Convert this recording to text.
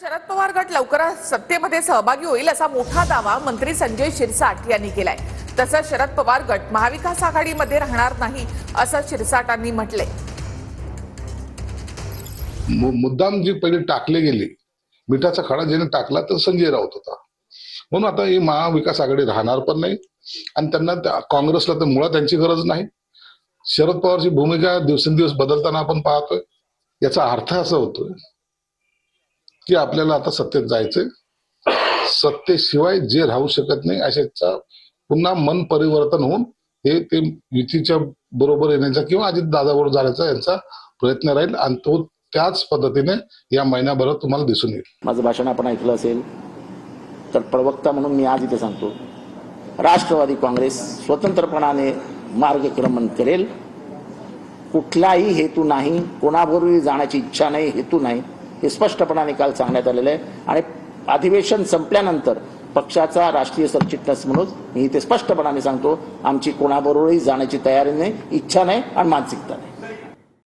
शरद पवार गट लवकरच सत्तेमध्ये सहभागी होईल असा मोठा दावा मंत्री संजय शिरसाट यांनी केलाय। तसंच शरद पवार गट महाविकास आघाडीमध्ये राहणार नाही असं शिरसाटांनी म्हटलंय। मुद्दाम जी पहिले टाकले गेली मिठाचा खडा ज्याने टाकला तर संजय राऊत होता, म्हणून आता ही महाविकास आघाडी राहणार पण नाही आणि त्यांना काँग्रेसला तर मुळात त्यांची गरज नाही। शरद पवारची भूमिका दिवसेंदिवस बदलताना आपण पाहतोय। याचा अर्थ असा होतोय की आपल्याला आता सत्तेत जायचंय, सत्तेशिवाय जे राहू शकत नाही अशाचा पुन्हा मन परिवर्तन होऊन ते युतीच्या बरोबर येण्याचा किंवा अजित दादाबरोबर जाण्याचा यांचा प्रयत्न राहील आणि तो त्याच पद्धतीने या महिन्याभरात तुम्हाला दिसून येईल। माझं भाषण आपण ऐकलं असेल तर प्रवक्ता म्हणून मी आज इथे सांगतो, राष्ट्रवादी काँग्रेस स्वतंत्रपणाने मार्गक्रमण करेल। कुठलाही हेतू नाही, कोणाबरोबर जाण्याची इच्छा नाही, हेतू नाही, हे स्पष्टपणाने काल सांगण्यात आलेलं आहे। आणि अधिवेशन संपल्यानंतर पक्षाचा राष्ट्रीय सरचिटणीस म्हणून मी इथे स्पष्टपणाने सांगतो, आमची कोणाबरोबरही जाण्याची तयारी नाही, इच्छा नाही आणि मानसिकता नाही।